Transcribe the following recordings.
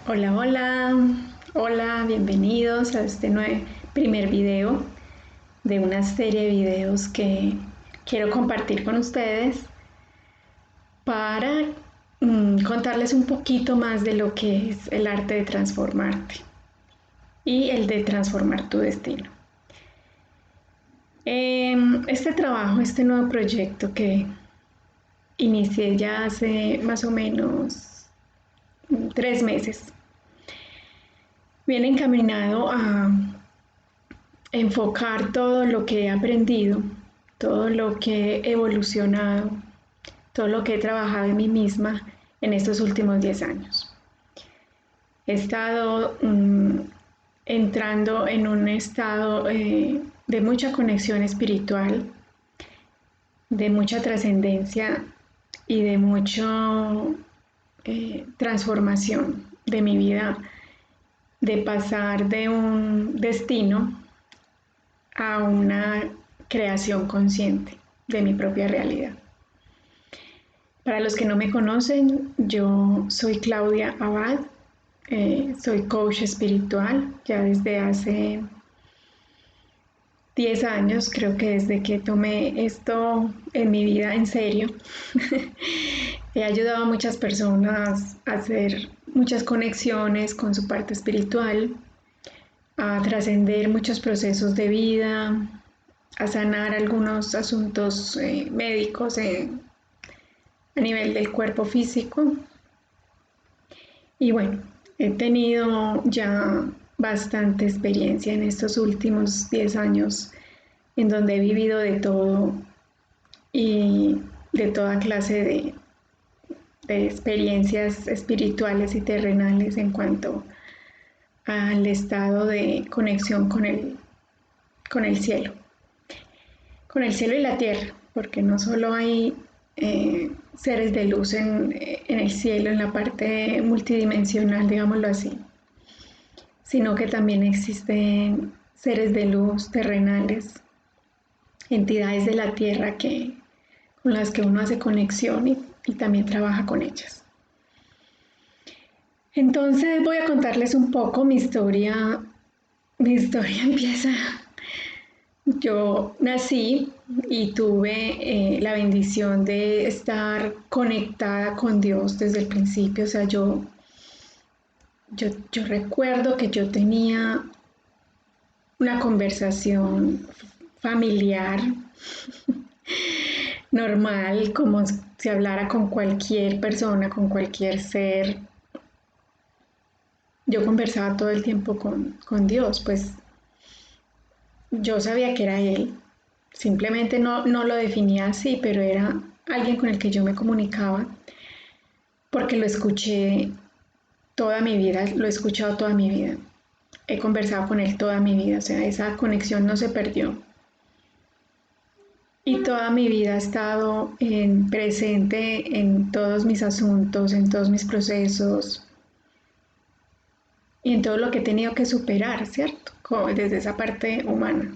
Hola, hola, hola, bienvenidos a este primer video de una serie de videos que quiero compartir con ustedes para contarles un poquito más de lo que es el arte de transformarte y el de transformar tu destino. Este trabajo, este nuevo proyecto que inicié ya hace más o menos 3 meses, viene encaminado a enfocar todo lo que he aprendido, todo lo que he evolucionado, todo lo que he trabajado en mí misma en estos últimos 10 años. He estado entrando en un estado de mucha conexión espiritual, de mucha trascendencia y de mucha transformación de mi vida, de pasar de un destino a una creación consciente de mi propia realidad. Para los que no me conocen, yo soy Claudia Abad, soy coach espiritual ya desde hace 10 años, creo que desde que tomé esto en mi vida en serio. He ayudado a muchas personas a hacer muchas conexiones con su parte espiritual, a trascender muchos procesos de vida, a sanar algunos asuntos médicos a nivel del cuerpo físico. Y bueno, he tenido ya bastante experiencia en estos últimos 10 años en donde he vivido de todo y de toda clase de experiencias espirituales y terrenales en cuanto al estado de conexión con el cielo. Con el cielo y la tierra, porque no solo hay seres de luz en el cielo, en la parte multidimensional, digámoslo así, sino que también existen seres de luz terrenales, entidades de la tierra con las que uno hace conexión y también trabaja con ellas. Entonces voy a contarles un poco mi historia. Mi historia empieza. Yo nací y tuve la bendición de estar conectada con Dios desde el principio. O sea, yo recuerdo que yo tenía una conversación familiar normal, como si hablara con cualquier persona, con cualquier ser. Yo conversaba todo el tiempo con Dios, pues yo sabía que era Él. Simplemente no lo definía así, pero era alguien con el que yo me comunicaba porque lo escuché toda mi vida, lo he escuchado toda mi vida. He conversado con él toda mi vida, o sea, esa conexión no se perdió. Y toda mi vida ha estado presente en todos mis asuntos, en todos mis procesos y en todo lo que he tenido que superar, ¿cierto? Desde esa parte humana.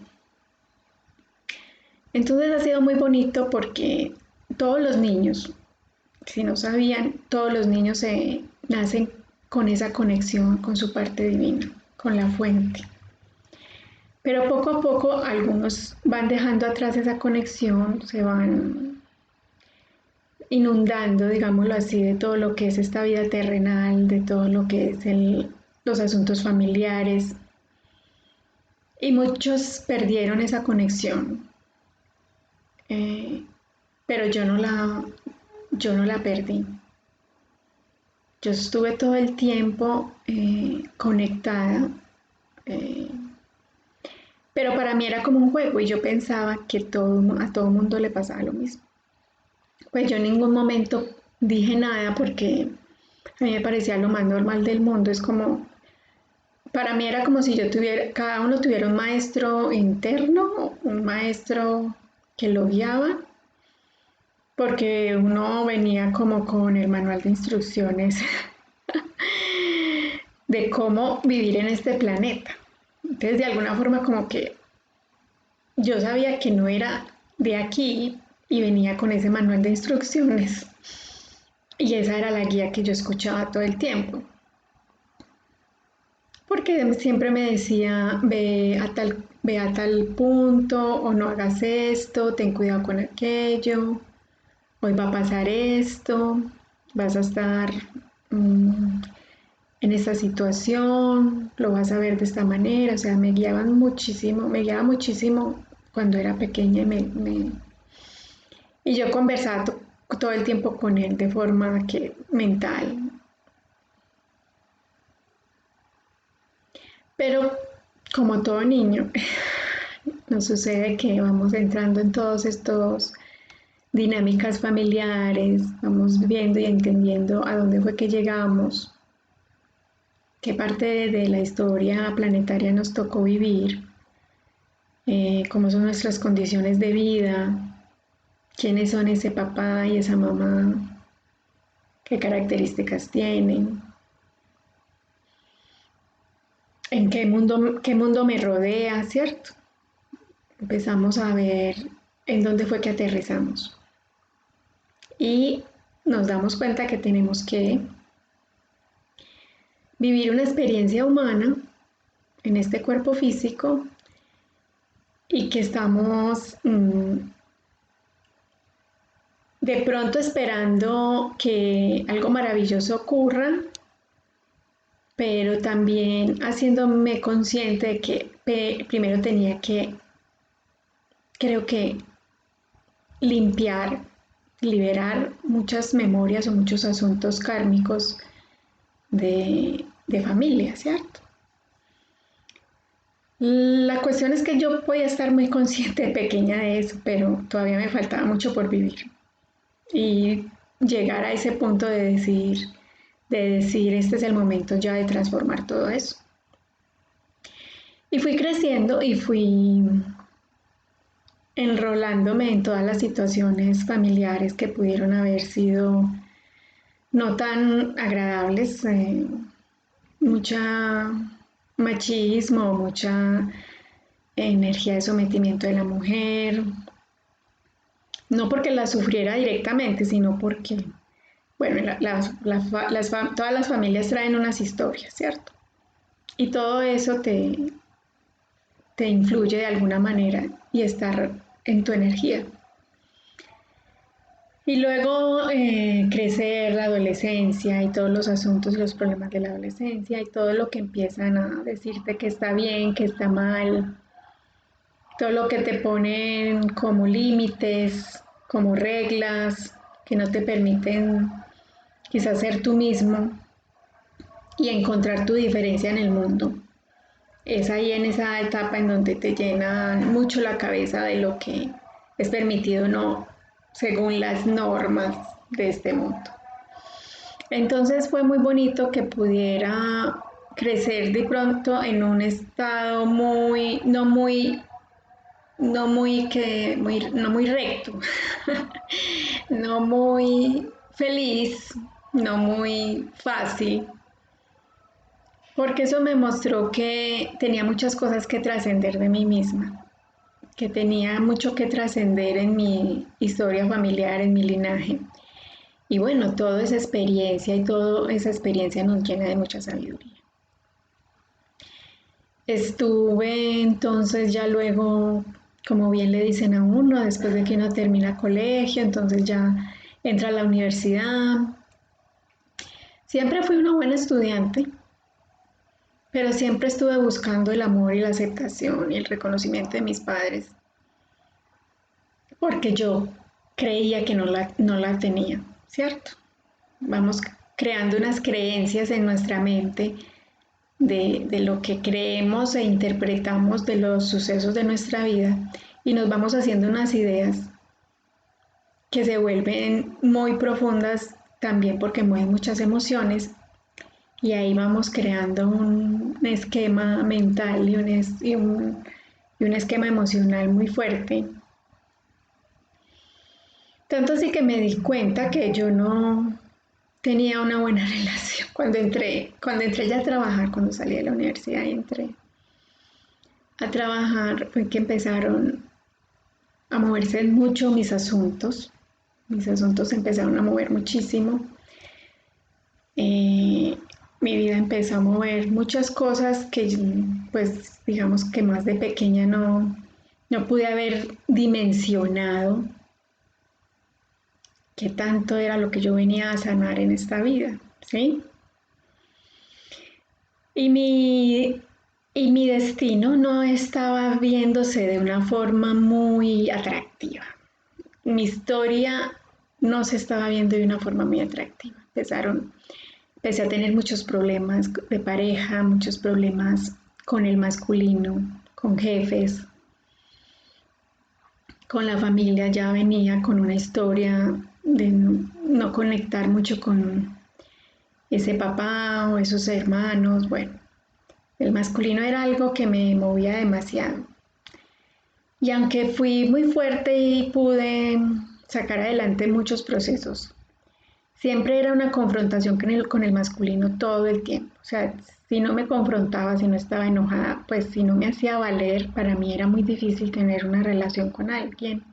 Entonces ha sido muy bonito porque todos los niños, si no sabían, todos los niños nacen con esa conexión con su parte divina, con la fuente. Pero poco a poco algunos van dejando atrás esa conexión, se van inundando, digámoslo así, de todo lo que es esta vida terrenal, de todo lo que es los asuntos familiares. Y muchos perdieron esa conexión, pero yo no la perdí. Yo estuve todo el tiempo conectada, eh, pero para mí era como un juego y yo pensaba que a todo mundo le pasaba lo mismo. Pues yo en ningún momento dije nada porque a mí me parecía lo más normal del mundo. Es como, para mí era como si cada uno tuviera un maestro interno, un maestro que lo guiaba, porque uno venía como con el manual de instrucciones de cómo vivir en este planeta. Entonces, de alguna forma, como que yo sabía que no era de aquí y venía con ese manual de instrucciones. Y esa era la guía que yo escuchaba todo el tiempo. porque siempre me decía, ve a tal punto, o no hagas esto, ten cuidado con aquello, hoy va a pasar esto, vas a estar mm, en esta situación, lo vas a ver de esta manera, o sea, me guiaba muchísimo cuando era pequeña y yo conversaba todo el tiempo con él de forma que mental. Pero como todo niño, nos sucede que vamos entrando en todos estos dinámicas familiares, vamos viendo y entendiendo a dónde fue que llegamos, qué parte de la historia planetaria nos tocó vivir, cómo son nuestras condiciones de vida, quiénes son ese papá y esa mamá, qué características tienen, en qué mundo me rodea, ¿cierto? Empezamos a ver en dónde fue que aterrizamos y nos damos cuenta que tenemos que vivir una experiencia humana en este cuerpo físico y que estamos de pronto esperando que algo maravilloso ocurra, pero también haciéndome consciente de que primero tenía que, creo que, limpiar, liberar muchas memorias o muchos asuntos kármicos de familia, ¿cierto? La cuestión es que yo podía estar muy consciente de pequeña de eso, pero todavía me faltaba mucho por vivir. Y llegar a ese punto de decir, este es el momento ya de transformar todo eso. Y fui creciendo y fui enrolándome en todas las situaciones familiares que pudieron haber sido no tan agradables, mucha machismo, mucha energía de sometimiento de la mujer, no porque la sufriera directamente, sino porque, bueno, todas las familias traen unas historias, ¿cierto? Y todo eso te influye de alguna manera y está en tu energía. Y luego crecer, la adolescencia y todos los asuntos y los problemas de la adolescencia y todo lo que empiezan a decirte que está bien, que está mal, todo lo que te ponen como límites, como reglas, que no te permiten quizás ser tú mismo y encontrar tu diferencia en el mundo. Es ahí en esa etapa en donde te llenan mucho la cabeza de lo que es permitido o no según las normas de este mundo. Entonces fue muy bonito que pudiera crecer de pronto en un estado no muy recto, no muy feliz, no muy fácil, porque eso me mostró que tenía muchas cosas que trascender de mí misma, que tenía mucho que trascender en mi historia familiar, en mi linaje. Y bueno, toda esa experiencia y toda esa experiencia nos llena de mucha sabiduría. Estuve entonces ya luego, como bien le dicen a uno, después de que uno termina colegio, entonces ya entra a la universidad. Siempre fui una buena estudiante, pero siempre estuve buscando el amor y la aceptación y el reconocimiento de mis padres, porque yo creía que no la tenía, ¿cierto? Vamos creando unas creencias en nuestra mente de lo que creemos e interpretamos de los sucesos de nuestra vida y nos vamos haciendo unas ideas que se vuelven muy profundas también porque mueven muchas emociones y ahí vamos creando un esquema mental y un esquema emocional muy fuerte. Tanto así que me di cuenta que yo no tenía una buena relación cuando entré ya a trabajar, cuando salí de la universidad y entré a trabajar, fue que empezaron a moverse mucho mis asuntos se empezaron a mover muchísimo. mi vida empezó a mover muchas cosas que, pues, digamos que más de pequeña no pude haber dimensionado qué tanto era lo que yo venía a sanar en esta vida, ¿sí? Y mi destino no estaba viéndose de una forma muy atractiva. Mi historia no se estaba viendo de una forma muy atractiva. Empecé a tener muchos problemas de pareja, muchos problemas con el masculino, con jefes, con la familia. Ya venía con una historia de no conectar mucho con ese papá o esos hermanos. Bueno, el masculino era algo que me movía demasiado. Y aunque fui muy fuerte y pude sacar adelante muchos procesos, siempre era una confrontación con el masculino todo el tiempo. O sea, si no me confrontaba, si no estaba enojada, pues si no me hacía valer, para mí era muy difícil tener una relación con alguien.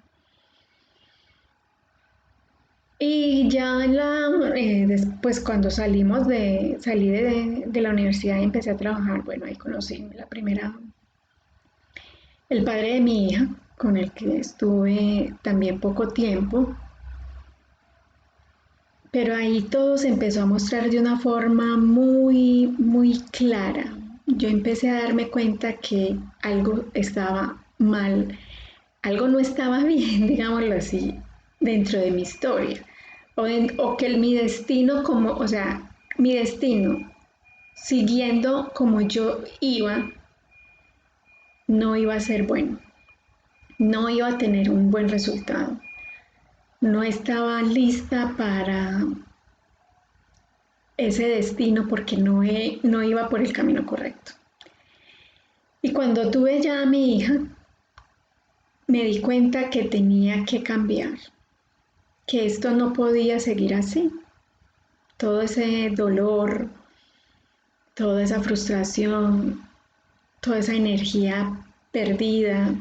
Y ya después cuando salí de la universidad y empecé a trabajar, bueno, ahí conocí el padre de mi hija, con el que estuve también poco tiempo, pero ahí todo se empezó a mostrar de una forma muy, muy clara. Yo empecé a darme cuenta que algo estaba mal, algo no estaba bien, digámoslo así, dentro de mi historia. O que mi destino o sea, mi destino, siguiendo como yo iba, no iba a ser bueno, no iba a tener un buen resultado. No estaba lista para ese destino porque no iba por el camino correcto. Y cuando tuve ya a mi hija, me di cuenta que tenía que cambiar, que esto no podía seguir así. Todo ese dolor, toda esa frustración, toda esa energía perdida,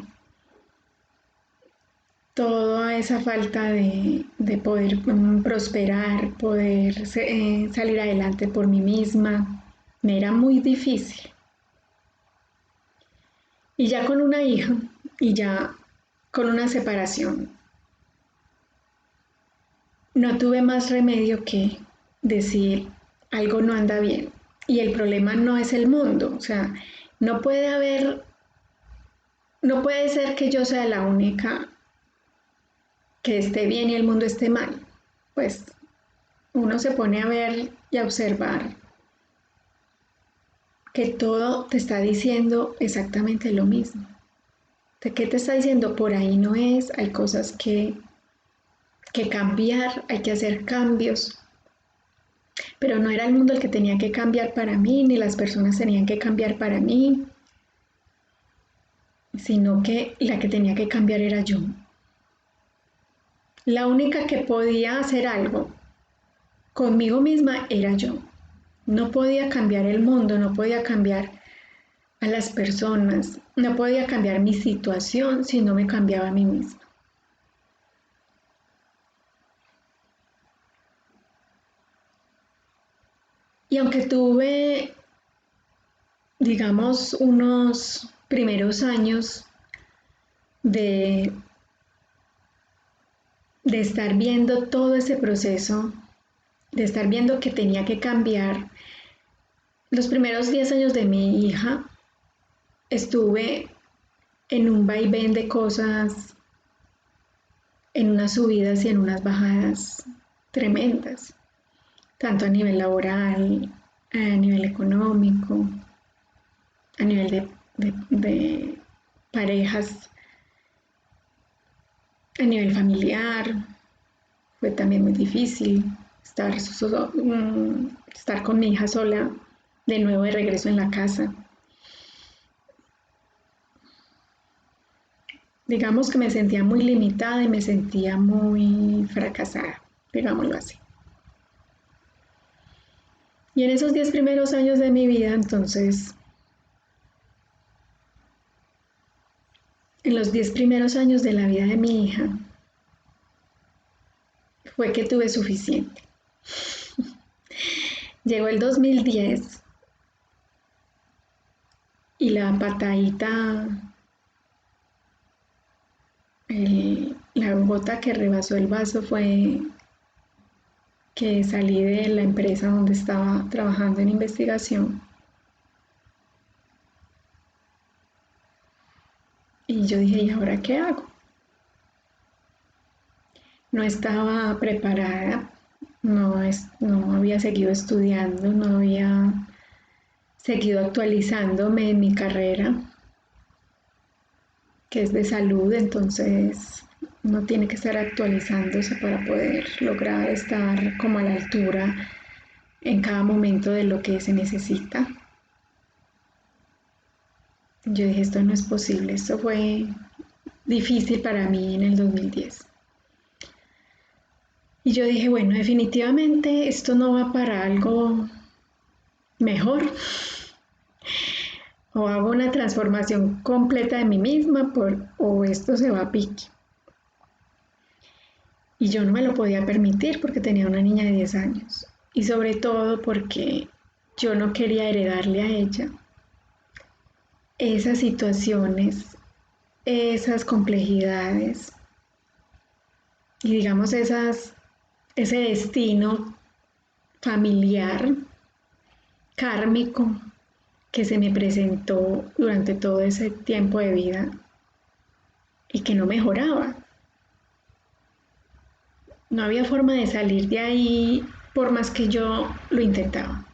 toda esa falta de poder prosperar, poder salir adelante por mí misma, me era muy difícil. Y ya con una hija y ya con una separación, no tuve más remedio que decir algo no anda bien. Y el problema no es el mundo, o sea, no puede haber, no puede ser que yo sea la única que esté bien y el mundo esté mal. Pues uno se pone a ver y a observar que todo te está diciendo exactamente lo mismo. ¿De qué te está diciendo? Por ahí no es, hay cosas que cambiar, hay que hacer cambios, pero no era el mundo el que tenía que cambiar para mí, ni las personas tenían que cambiar para mí, sino que la que tenía que cambiar era yo. La única que podía hacer algo conmigo misma era yo. No podía cambiar el mundo, no podía cambiar a las personas, no podía cambiar mi situación si no me cambiaba a mí misma. Y aunque tuve, digamos, unos primeros años de, de estar viendo todo ese proceso, de estar viendo que tenía que cambiar, los primeros 10 años de mi hija estuve en un vaivén de cosas, en unas subidas y en unas bajadas tremendas, tanto a nivel laboral, a nivel económico, a nivel de parejas, a nivel familiar. Fue también muy difícil estar con mi hija sola, de nuevo de regreso en la casa. Digamos que me sentía muy limitada y me sentía muy fracasada, digámoslo así. Y en esos 10 primeros años de mi vida, entonces, en los 10 primeros años de la vida de mi hija, fue que tuve suficiente. Llegó el 2010 y la patadita, la gota que rebasó el vaso fue que salí de la empresa donde estaba trabajando en investigación y yo dije, ¿y ahora qué hago? No estaba preparada, no había seguido estudiando, no había seguido actualizándome en mi carrera, que es de salud, entonces uno tiene que estar actualizándose para poder lograr estar como a la altura en cada momento de lo que se necesita. Yo dije, esto no es posible, esto fue difícil para mí en el 2010. Y yo dije, bueno, definitivamente esto no va para algo mejor, o hago una transformación completa de mí misma o esto se va a pique. Y yo no me lo podía permitir porque tenía una niña de 10 años. Y sobre todo porque yo no quería heredarle a ella esas situaciones, esas complejidades y digamos ese destino familiar, kármico, que se me presentó durante todo ese tiempo de vida y que no mejoraba. No había forma de salir de ahí por más que yo lo intentaba.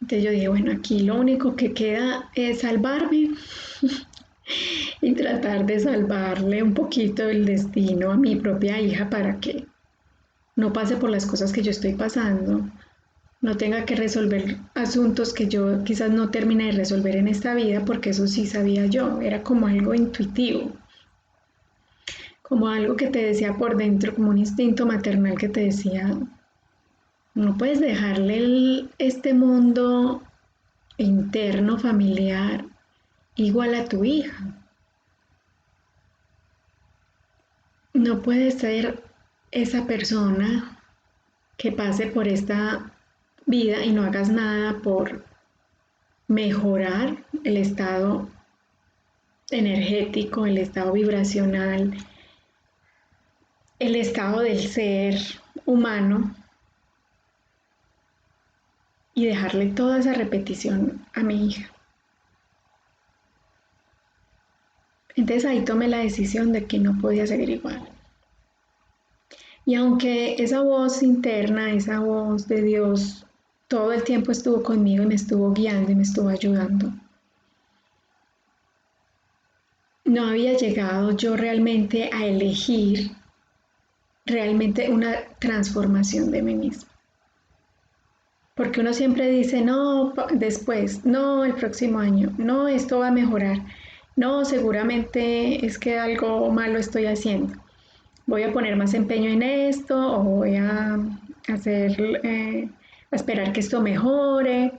Entonces yo dije, bueno, aquí lo único que queda es salvarme y tratar de salvarle un poquito el destino a mi propia hija para que no pase por las cosas que yo estoy pasando, no tenga que resolver asuntos que yo quizás no termine de resolver en esta vida, porque eso sí sabía yo, era como algo intuitivo, como algo que te decía por dentro, como un instinto maternal que te decía, no puedes dejarle este mundo interno familiar igual a tu hija. No puedes ser esa persona que pase por esta vida y no hagas nada por mejorar el estado energético, el estado vibracional, el estado del ser humano y dejarle toda esa repetición a mi hija. Entonces ahí tomé la decisión de que no podía seguir igual. Y aunque esa voz interna, esa voz de Dios, todo el tiempo estuvo conmigo y me estuvo guiando y me estuvo ayudando, no había llegado yo realmente a elegir realmente una transformación de mí misma. Porque uno siempre dice, no, después, no, el próximo año, no, esto va a mejorar, no, seguramente es que algo malo estoy haciendo. Voy a poner más empeño en esto o voy a hacer, a esperar que esto mejore,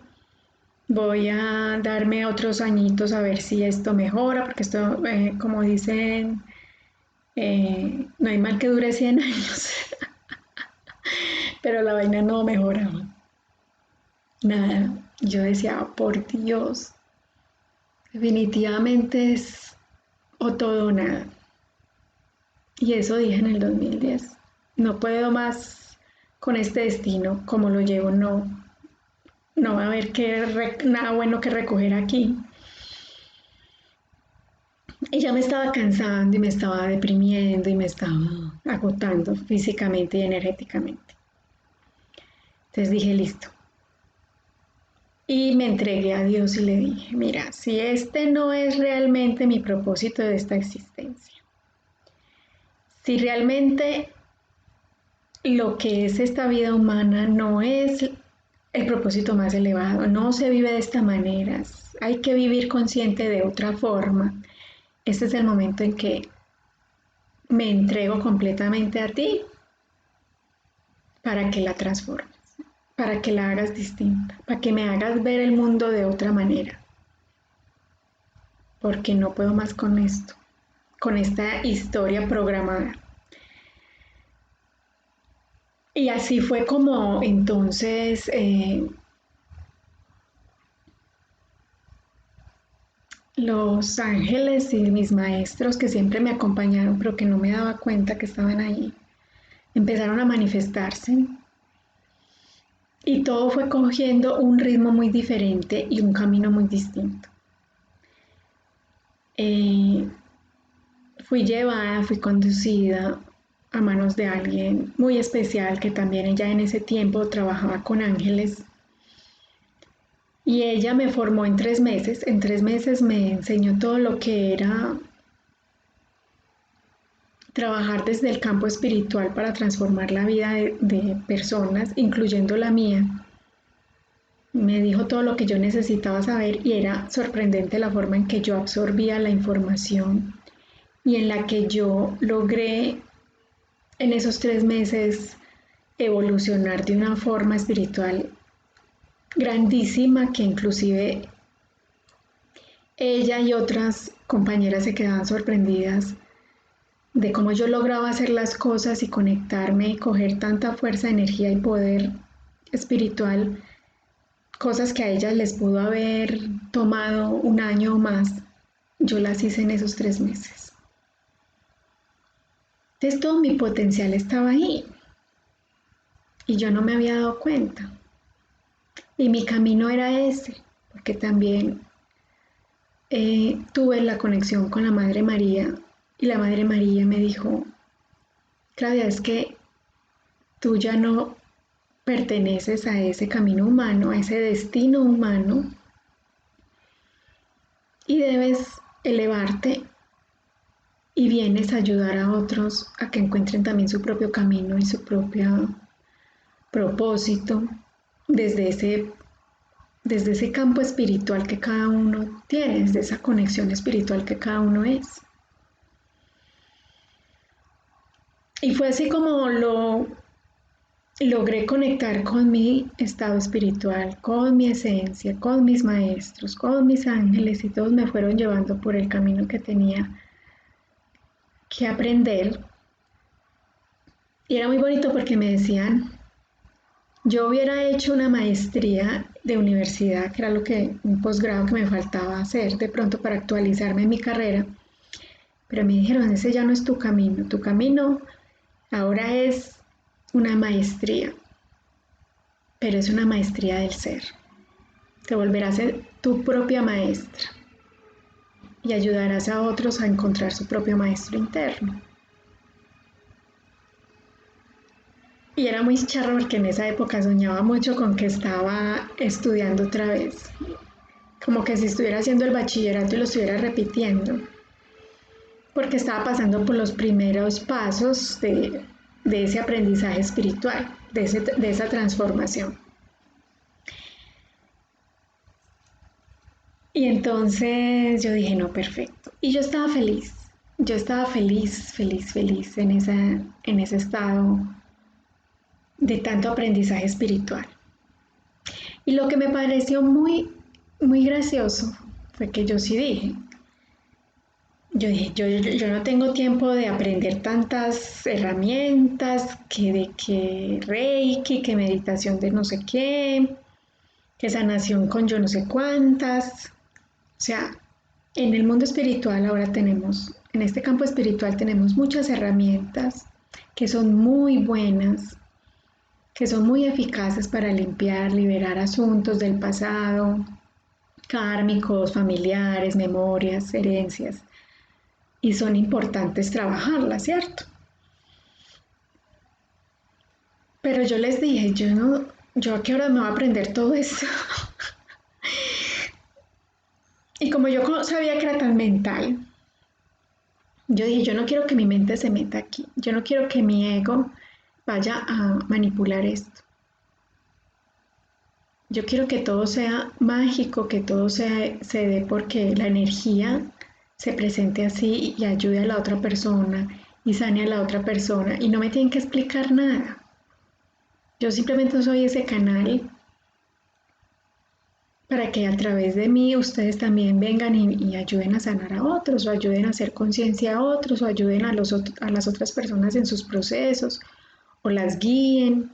voy a darme otros añitos a ver si esto mejora, porque esto, como dicen, no hay mal que dure 100 años, pero la vaina no mejoraba. Nada, yo decía, "Oh, por Dios, definitivamente es o todo o nada". Y eso dije en el 2010. No puedo más con este destino, como lo llevo, no va a haber nada bueno que recoger aquí. Y ya me estaba cansando y me estaba deprimiendo y me estaba agotando físicamente y energéticamente. Entonces dije, listo. Y me entregué a Dios y le dije, mira, si este no es realmente mi propósito de esta existencia, si realmente lo que es esta vida humana no es el propósito más elevado, no se vive de esta manera, hay que vivir consciente de otra forma. Este es el momento en que me entrego completamente a ti para que la transformes, para que la hagas distinta, para que me hagas ver el mundo de otra manera, porque no puedo más con esto, con esta historia programada. Y así fue como entonces los ángeles y mis maestros que siempre me acompañaron, pero que no me daba cuenta que estaban ahí, empezaron a manifestarse y todo fue cogiendo un ritmo muy diferente y un camino muy distinto. Eh, Fui llevada, fui conducida a manos de alguien muy especial que también ella en ese tiempo trabajaba con ángeles y ella me formó en 3 meses. En 3 meses me enseñó todo lo que era trabajar desde el campo espiritual para transformar la vida de personas, incluyendo la mía. Me dijo todo lo que yo necesitaba saber y era sorprendente la forma en que yo absorbía la información y en la que yo logré en esos 3 meses evolucionar de una forma espiritual grandísima que inclusive ella y otras compañeras se quedaban sorprendidas de cómo yo lograba hacer las cosas y conectarme y coger tanta fuerza, energía y poder espiritual, cosas que a ellas les pudo haber tomado un año o más, yo las hice en esos 3 meses. Entonces todo mi potencial estaba ahí y yo no me había dado cuenta. Y mi camino era ese, porque también tuve la conexión con la Madre María y la Madre María me dijo, Claudia, es que tú ya no perteneces a ese camino humano, a ese destino humano y debes elevarte y vienes a ayudar a otros a que encuentren también su propio camino y su propio propósito desde ese campo espiritual que cada uno tiene, desde esa conexión espiritual que cada uno es. Y fue así como logré conectar con mi estado espiritual, con mi esencia, con mis maestros, con mis ángeles y todos me fueron llevando por el camino que tenía que aprender. Y era muy bonito porque me decían, yo hubiera hecho una maestría de universidad, que era un posgrado que me faltaba hacer de pronto para actualizarme en mi carrera, pero me dijeron, ese ya no es tu camino ahora es una maestría, pero es una maestría del ser. Te volverás a ser tu propia maestra y ayudarás a otros a encontrar su propio maestro interno. Y era muy charro porque en esa época soñaba mucho con que estaba estudiando otra vez, como que si estuviera haciendo el bachillerato y lo estuviera repitiendo, porque estaba pasando por los primeros pasos de ese aprendizaje espiritual, de esa transformación. Y entonces yo dije, no, perfecto. Y yo estaba feliz, feliz, feliz en ese estado de tanto aprendizaje espiritual. Y lo que me pareció muy, muy gracioso fue que yo no tengo tiempo de aprender tantas herramientas, que Reiki, que meditación de no sé qué, que sanación con yo no sé cuántas. O sea, en el mundo espiritual ahora en este campo espiritual tenemos muchas herramientas que son muy buenas, que son muy eficaces para limpiar, liberar asuntos del pasado, kármicos, familiares, memorias, herencias, y son importantes trabajarlas, ¿cierto? Pero yo les dije, yo a qué hora me voy a aprender todo eso. Y como yo sabía que era tan mental, yo dije, yo no quiero que mi mente se meta aquí, yo no quiero que mi ego vaya a manipular esto. Yo quiero que todo sea mágico, que todo se dé porque la energía se presente así y ayude a la otra persona y sane a la otra persona y no me tienen que explicar nada. Yo simplemente soy ese canal para que a través de mí ustedes también vengan y ayuden a sanar a otros o ayuden a hacer conciencia a otros o ayuden a las otras personas en sus procesos o las guíen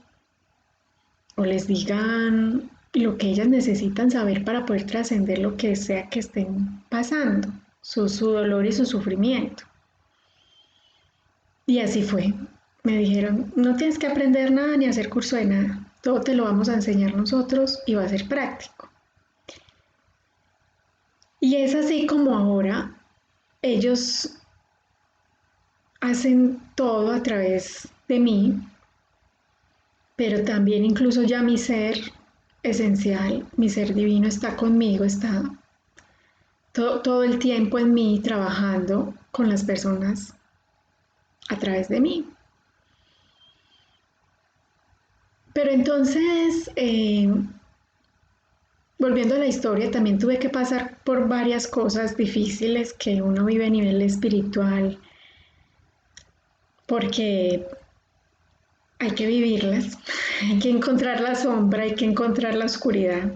o les digan lo que ellas necesitan saber para poder trascender lo que sea que estén pasando, su dolor y su sufrimiento. Y así fue. Me dijeron, no tienes que aprender nada ni hacer curso de nada, todo te lo vamos a enseñar nosotros y va a ser práctico. Y es así como ahora ellos hacen todo a través de mí, pero también incluso ya mi ser esencial, mi ser divino está conmigo, está todo el tiempo en mí trabajando con las personas a través de mí. Pero entonces, volviendo a la historia, también tuve que pasar por varias cosas difíciles que uno vive a nivel espiritual, porque hay que vivirlas, hay que encontrar la sombra, hay que encontrar la oscuridad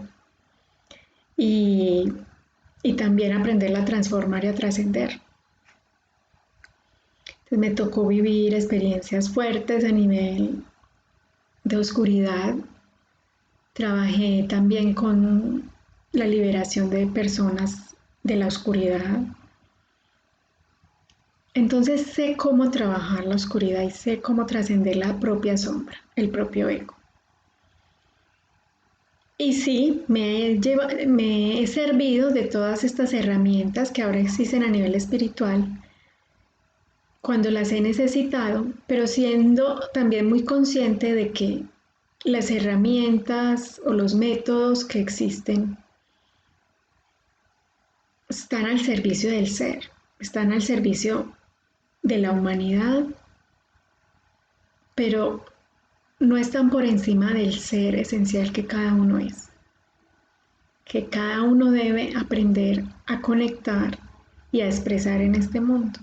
y, y también aprenderla a transformar y a trascender. Entonces me tocó vivir experiencias fuertes a nivel de oscuridad. Trabajé también con la liberación de personas de la oscuridad. Entonces sé cómo trabajar la oscuridad y sé cómo trascender la propia sombra, el propio ego. Y sí, me he servido de todas estas herramientas que ahora existen a nivel espiritual cuando las he necesitado, pero siendo también muy consciente de que las herramientas o los métodos que existen están al servicio del ser, están al servicio de la humanidad, pero no están por encima del ser esencial que cada uno es, que cada uno debe aprender a conectar y a expresar en este mundo,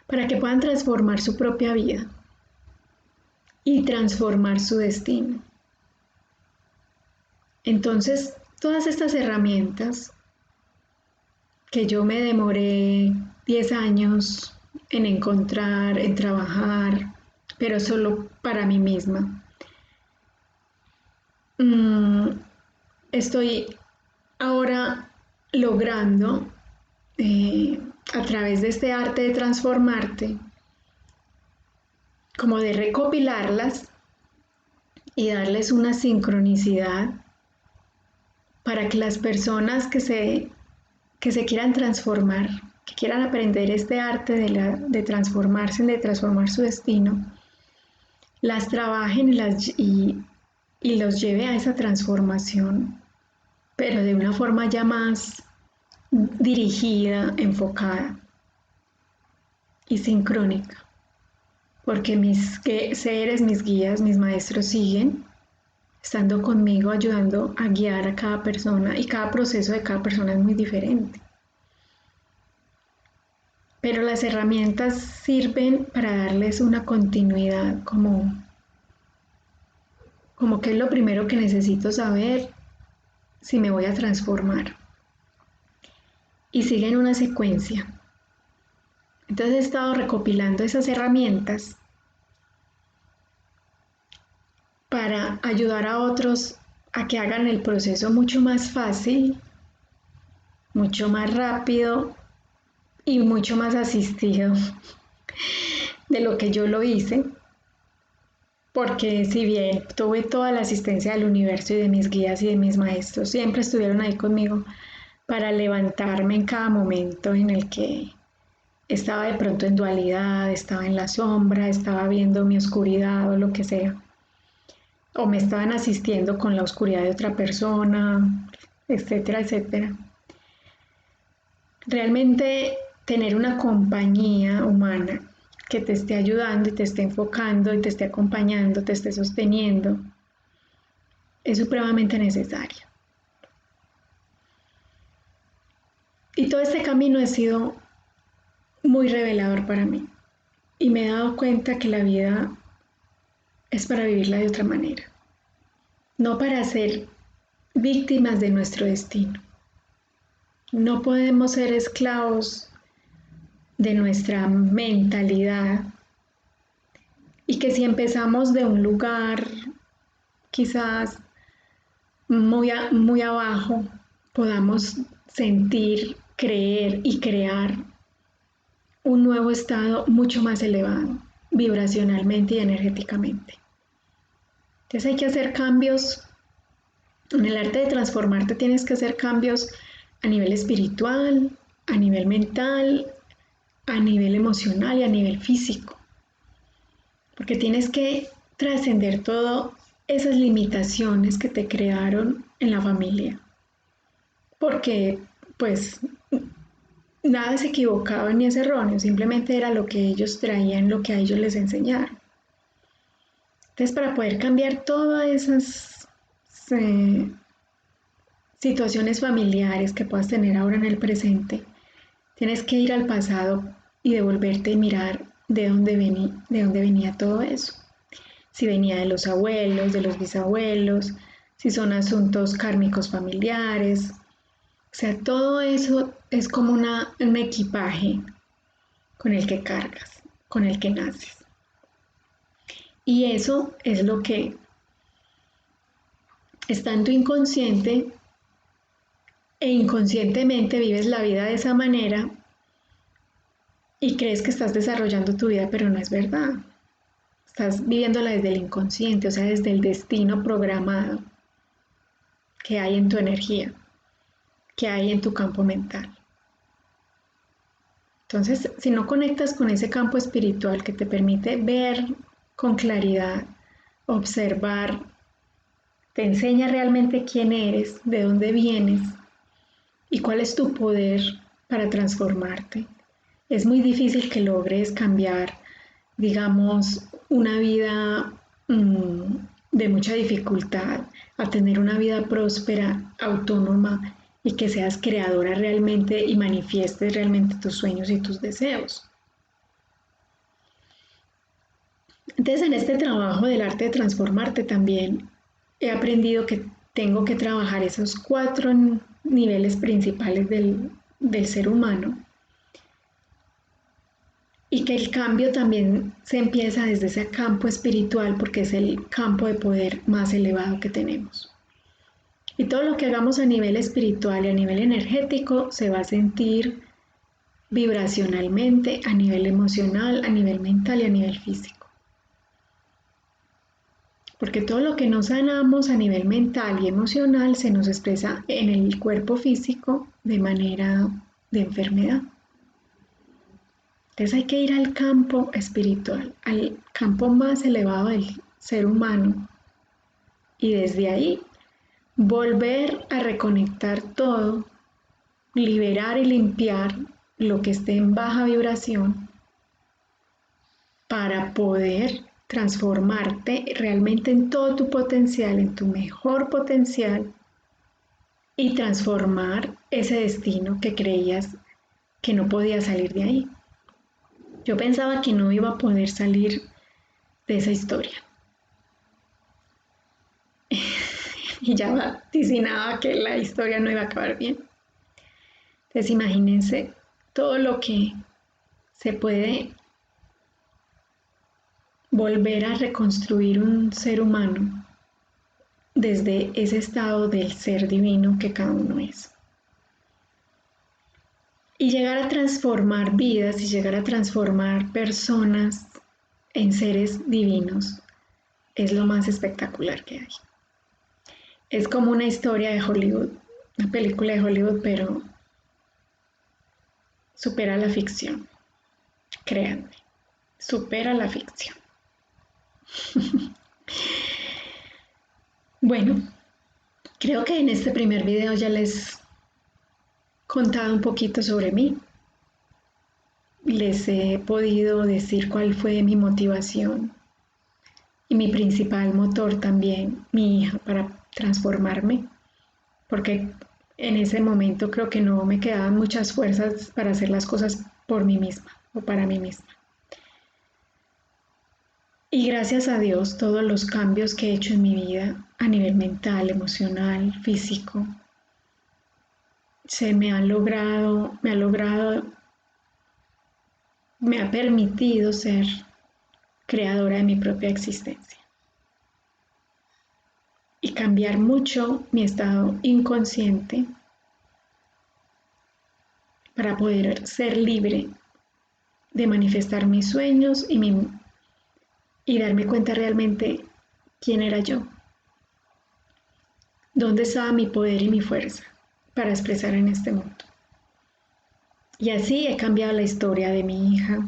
para que puedan transformar su propia vida y transformar su destino. Entonces, todas estas herramientas que yo me demoré 10 años en encontrar, en trabajar, pero solo para mí misma. Estoy ahora logrando, a través de este arte de transformarte, como de recopilarlas y darles una sincronicidad para que las personas que se quieran transformar, que quieran aprender este arte de transformarse, de transformar su destino, las trabajen y los lleve a esa transformación, pero de una forma ya más dirigida, enfocada y sincrónica, porque mis seres, mis guías, mis maestros siguen estando conmigo, ayudando a guiar a cada persona y cada proceso de cada persona es muy diferente. Pero las herramientas sirven para darles una continuidad, como que es lo primero que necesito saber si me voy a transformar. Y siguen una secuencia. Entonces he estado recopilando esas herramientas para ayudar a otros a que hagan el proceso mucho más fácil, mucho más rápido y mucho más asistido de lo que yo lo hice, porque si bien tuve toda la asistencia del universo y de mis guías y de mis maestros, siempre estuvieron ahí conmigo para levantarme en cada momento en el que estaba de pronto en dualidad, estaba en la sombra, estaba viendo mi oscuridad o lo que sea, o me estaban asistiendo con la oscuridad de otra persona, etcétera, etcétera. Realmente tener una compañía humana que te esté ayudando y te esté enfocando y te esté acompañando, te esté sosteniendo, es supremamente necesario. Y todo este camino ha sido muy revelador para mí y me he dado cuenta que la vida es para vivirla de otra manera, no para ser víctimas de nuestro destino. No podemos ser esclavos de nuestra mentalidad Y que si empezamos de un lugar quizás muy abajo, podamos sentir, creer y crear un nuevo estado mucho más elevado, vibracionalmente y energéticamente. Entonces hay que hacer cambios. En el arte de transformarte tienes que hacer cambios a nivel espiritual, a nivel mental, a nivel emocional y a nivel físico. Porque tienes que trascender todas esas limitaciones que te crearon en la familia. Porque pues nada es equivocado ni es erróneo, simplemente era lo que ellos traían, lo que a ellos les enseñaron. Entonces, para poder cambiar todas esas situaciones familiares que puedas tener ahora en el presente, tienes que ir al pasado y devolverte y mirar de dónde venía todo eso. Si venía de los abuelos, de los bisabuelos, si son asuntos kármicos familiares. O sea, todo eso es como un equipaje con el que cargas, con el que naces. Y eso es lo que está en tu inconsciente e inconscientemente vives la vida de esa manera y crees que estás desarrollando tu vida, pero no es verdad. Estás viviéndola desde el inconsciente, o sea, desde el destino programado que hay en tu energía, que hay en tu campo mental. Entonces, si no conectas con ese campo espiritual que te permite ver con claridad, observar, te enseña realmente quién eres, de dónde vienes y cuál es tu poder para transformarte, es muy difícil que logres cambiar, digamos, una vida de mucha dificultad a tener una vida próspera, autónoma y que seas creadora realmente y manifiestes realmente tus sueños y tus deseos. Entonces, en este trabajo del arte de transformarte también he aprendido que tengo que trabajar esos 4 niveles principales del ser humano y que el cambio también se empieza desde ese campo espiritual porque es el campo de poder más elevado que tenemos. Y todo lo que hagamos a nivel espiritual y a nivel energético se va a sentir vibracionalmente, a nivel emocional, a nivel mental y a nivel físico. Porque todo lo que no sanamos a nivel mental y emocional se nos expresa en el cuerpo físico de manera de enfermedad. Entonces hay que ir al campo espiritual, al campo más elevado del ser humano y desde ahí volver a reconectar todo, liberar y limpiar lo que esté en baja vibración para poder transformarte realmente en todo tu potencial, en tu mejor potencial y transformar ese destino que creías que no podía salir de ahí. Yo pensaba que no iba a poder salir de esa historia. Y ya vaticinaba que la historia no iba a acabar bien. Entonces imagínense todo lo que se puede volver a reconstruir un ser humano desde ese estado del ser divino que cada uno es. Y llegar a transformar vidas y llegar a transformar personas en seres divinos es lo más espectacular que hay. Es como una historia de Hollywood, una película de Hollywood, pero supera la ficción. Créanme, supera la ficción. Bueno, creo que en este primer video ya les he contado un poquito sobre mí. Les he podido decir cuál fue mi motivación y mi principal motor también, mi hija, para transformarme, porque en ese momento creo que no me quedaban muchas fuerzas para hacer las cosas por mí misma o para mí misma. Y gracias a Dios, todos los cambios que he hecho en mi vida a nivel mental, emocional, físico, me ha permitido ser creadora de mi propia existencia. Y cambiar mucho mi estado inconsciente para poder ser libre de manifestar mis sueños y darme cuenta realmente quién era yo, dónde estaba mi poder y mi fuerza para expresar en este mundo. Y así he cambiado la historia de mi hija,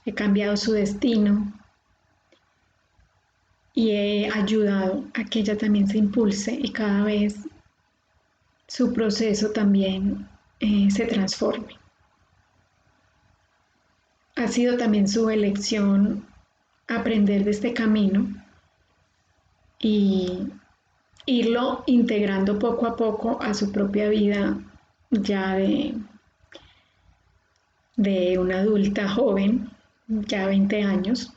he cambiado su destino y he ayudado a que ella también se impulse y cada vez su proceso también se transforme. Ha sido también su elección aprender de este camino y irlo integrando poco a poco a su propia vida ya de una adulta joven, ya 20 años,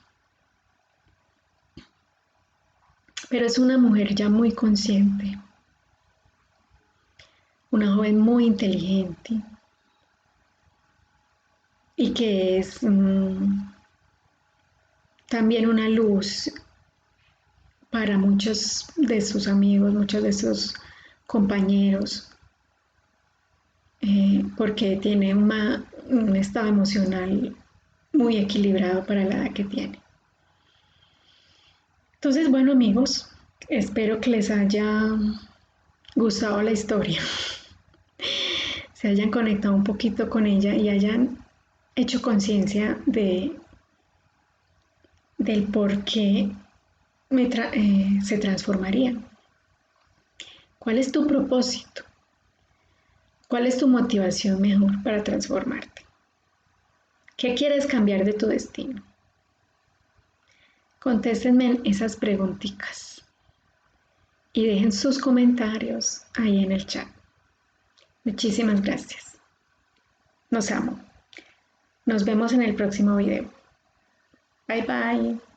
pero es una mujer ya muy consciente, una joven muy inteligente y que es también una luz para muchos de sus amigos, muchos de sus compañeros, porque tiene un estado emocional muy equilibrado para la edad que tiene. Entonces, bueno amigos, espero que les haya gustado la historia, se hayan conectado un poquito con ella y hayan hecho conciencia del por qué se transformarían. ¿Cuál es tu propósito? ¿Cuál es tu motivación mejor para transformarte? ¿Qué quieres cambiar de tu destino? Contéstenme esas preguntitas y dejen sus comentarios ahí en el chat. Muchísimas gracias. Los amo. Nos vemos en el próximo video. Bye bye.